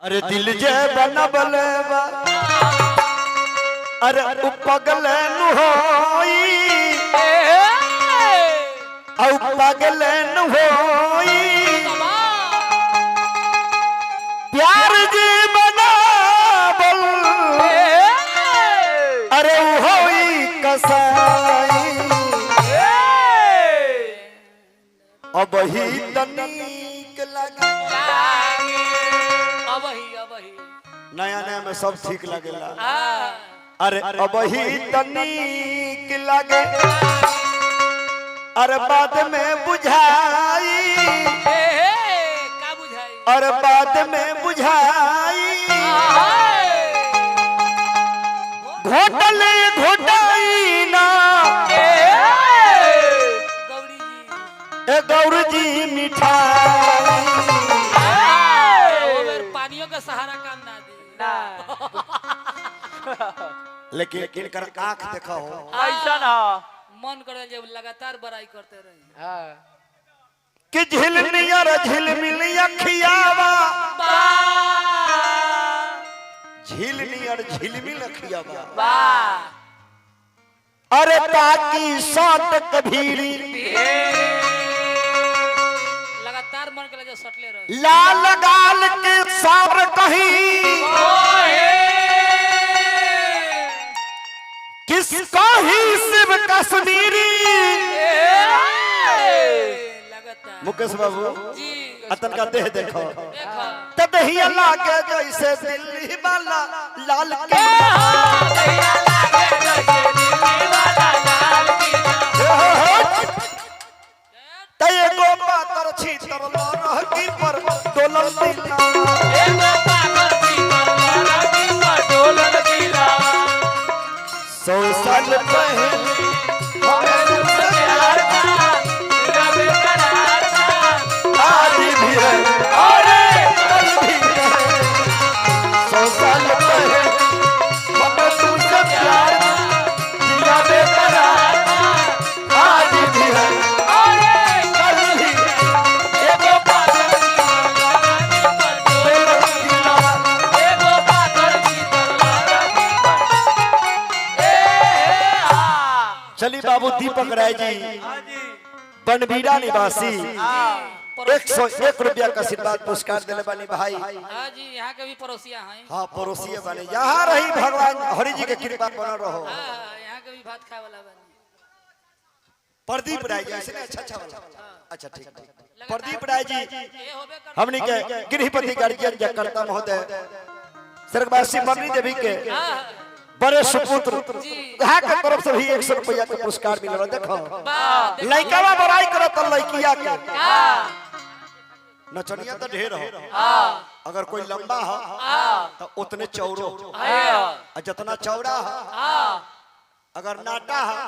अरे दिल जे बनबले बा अरे उपगले नु होई औ पगले नु होई प्यार जी बनाबल अरे होई कसाई अब ही तनिक लगे नया नया में सब ठीक लगेला अरे अब ही तनिक लगे अरे बाद में बुझाई अरे बाद में बुझाई घोटल घोटाई ना गौरी जी मिठाई पानियों का सहारा काम ना दी लेकिन इनकर आंख देखा हो ऐसा ना मन करे जब लगातार बड़ाई करते रहे कि झिलमिल झिलमिल अखियावा झिलमिल झिलमिल अखियावा अरे ताकि सात कभीरी लगातार मन करे जो सटले रहे लाल गाल के सावर कहीं किसका ही शिव कश्मीरी मुकेश बाबू जी अतन का देह देखो देखो तदहिया लागे जैसे दिल्ली वाला लाल के तय गो पातर छी तरलो रहकी पर डोलल दिला 100 साल पहले हमें तुमसे प्यार था बेकरार था आज भी है अरे कल भी है 100 साल पहले हमें तुमसे प्यार था बेकरार था आज भी है अरे कल भी है एगो पागल चली बाबू दीपक राय जी बनबीरा निवासी 101 रुपया का आशीर्वाद पुरस्कार दिले बानी भाई हाँ जी यहाँ के भी पड़ोसिया हैं हाँ पड़ोसी बने यहाँ रही भगवान हरि जी के कृपा बनल रहो यहाँ के भी भात खाए वाला बनी प्रदीप राय जी ऐसे अच्छा अच्छा वाला अच्छा ठीक प्रदीप राय जी ये होबे कर हमने के गृहपति गार्जियन जयकर्ता महोदय स्वर्गवासी मरनी देवी के बड़े सुपुत्र यहाँ के तरफ से भी 100 रुपया के पुरस्कार मिल रहा देखो लड़का बड़ाई करत लड़किया के नचनिया तो ढेर हो अगर कोई लंबा हो तो उतने चौड़ो और जितना चौड़ा हो अगर नाटा हो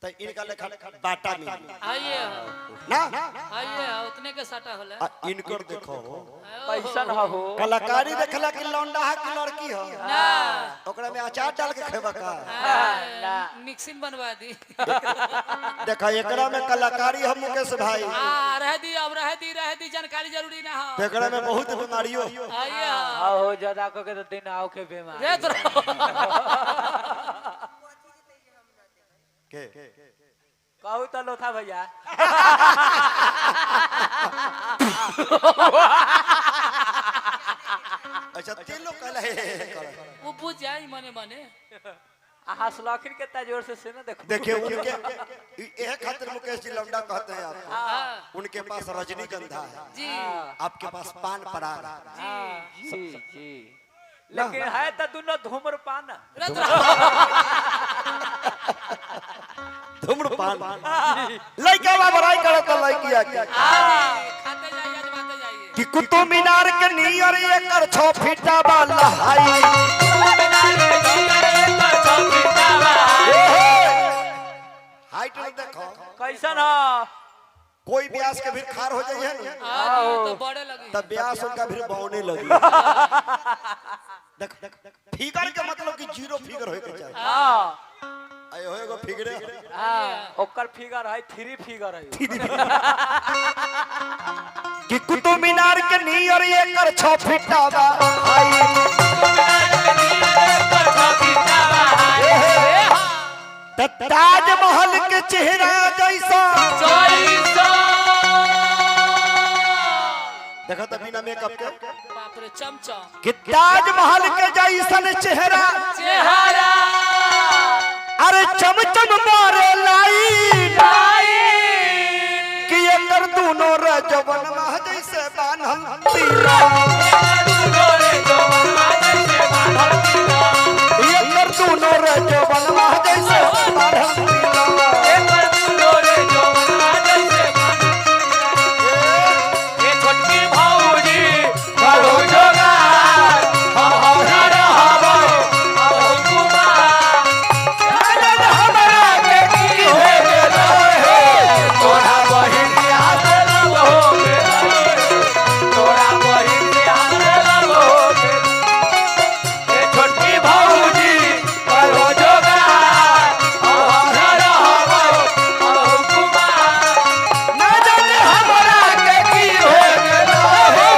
तो इनका लेखा बाटा मिल आइए ना आइए उतने के साटा होला इनकर देखो पैसा ना हो कलाकारी देखला कि लौंडा है कि लड़की हो ना ओकरा में अचार डाल के खेबा का मिक्सिंग बनवा दी देखा एकरा में कलाकारी हम मुकेश भाई रह दी जानकारी जरूरी ना हो एकरा में बहुत बीमारियों आइए हो ज्यादा को के तो दिन आओ के बीमार रे तो के कहू तो लोथा भैया अच्छा तेलो कहला है वो बुझ जाई मने मने हंसलखिन कितना जोर से ना देखो देखिए उनके यह खातिर मुकेश जी लौंडा कहते हैं आप उनके पास रजनीगंधा है जी आपके पास पान पराग जी जी लेकिन है तो दोनों धूम्रपान धूम्रपान लड़का बड़ाई करत लड़किया के खाते जाइए आजमाते जाइए कि कुतुब मीनार के नियर एकर 6 फीटा वाला हाई हाइट देखो कैसन हो कोई ब्यास के भी खार हो जाइए ना तो बड़े लगी तब ब्यास उनका भी बौने लगी देख फिगर के मतलब कि जीरो फिगर होके चाहिए आए होए गो फिगरे ओकर फिगर है 3 फिगर है कि कुतुब मीनार के नियर एकर 6 फीटा बा आई ताजमहल के चेहरा जैसा देखा तो बिना मेकअप के बाप रे चमचम कि ताजमहल के जैसन चेहरा अरे चमचम मारे लाइन कि एकर दोनों रजवन मह जैसे बान्हल तीला एकर दोनों रजवन मह जैसे बान्हल तीला ये छोटकी भौजी करो जोगार हम हमरा रहबै अब कुमार हमरा के की हो गेल हे तोरा बहिन याद लब हो गेल तोरा बहिन याद लब हो गेल ये छोटकी भौजी करो जोगार हम हमरा रहबै अब कुमार ना जाने हमरा के की हो गेल हे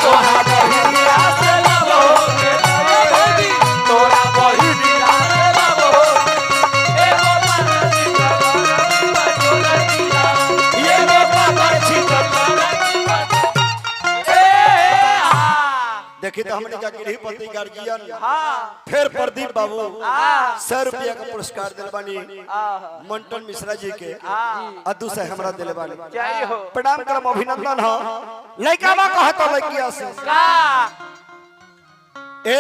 तोरा बहिन याद लब हो गेल तोरा बहिन याद लब हो एगो पानी एगो पापड़ छिटल देखी तो हमने का गृह पति गार्जियन हां फिर प्रदीप बाबू 100 रुपया का पुरस्कार दिल बानी मंटन मिश्रा जी के अदू से हमरा दिल बानी जय हो प्रणाम करम अभिनंदन हो लइका बा कहत लइकिया से का ए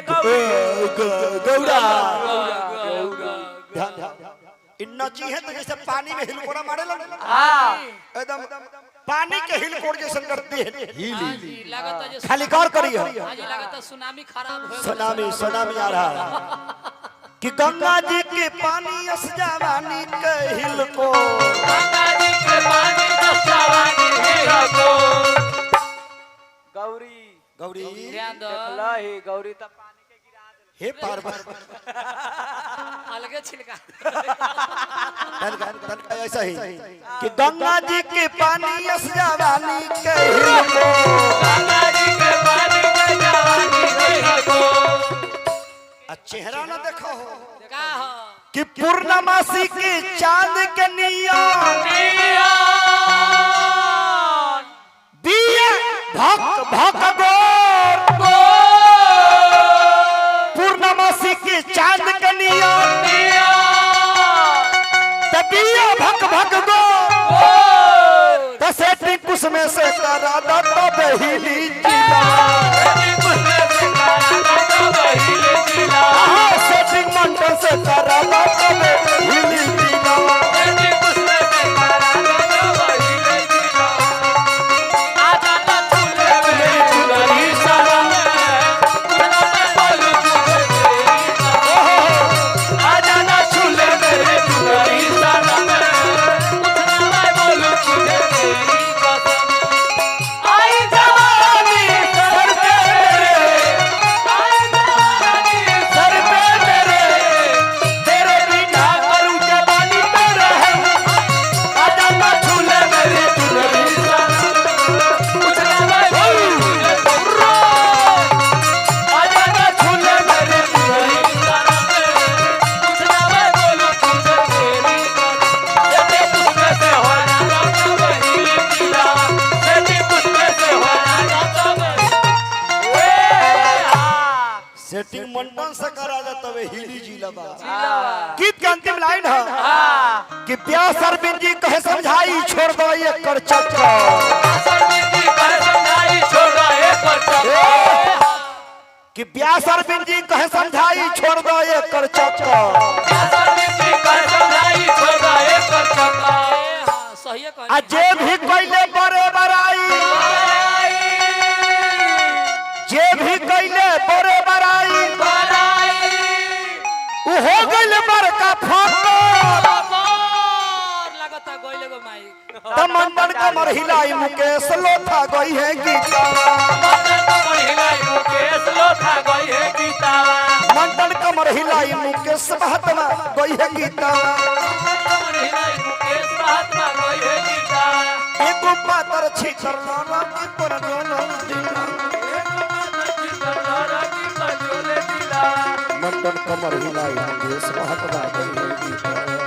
गौड़ा ध्यान इन्ना चीहे तो जैसे पानी में हिलकोरा मारे लगे हां एकदम पानी के हिलकोर जैसे करती है हाँ जी लगता है खाली गौर करियो हाँ जी लगता है सुनामी खराब हो सुनामी आ रहा है कि गंगा जी के पानी अस जवानी के हिलको गंगा जी के पानी दस जवानी हिलको गौरी गौरी ध्यान दो देखला ही गौरी त पानी के गिरा दे हे पार्वती अलगे छिलका तन ऐसा ही कि गंगा जी के पानी अस जवानी के हिलको गंगा जी के पानी के जवानी हिलको आ चेहरा ना देखो हो का हो कि पूर्णमासी के चांद के नियन दिए भक भक गोर पूर्णमासी के चांद के नियन तबिया भक भक गोर तसे टिपुस में से करा दत्त बहिली जिला सेटिंग मंडल से करा दत्त बहिली जिला सेटिंग मंडल से करा जाता है हिली जिला बा गीत के अंतिम लाइन है कि प्यास अरविंद जी कहे समझाई छोड़ दो ये कर चक्कर कि प्यास अरविंद जी कहे समझाई छोड़ दो ये कर चक्कर सही है आ जे भी कोइले बड़े बड़ाई जे भी कोइले बड़े बड़ाई उ हो गइल बड़का फकर लगता गोइले गो माई तमंडन कमर हिलाई मुकेश लोथा गई है गीता मंडन कमर हिलाई मुकेश महात्मा गई है गीता एक पातर छितर लड़ा पर मंडन कमर हिलाई देश महात्मा गई है गीता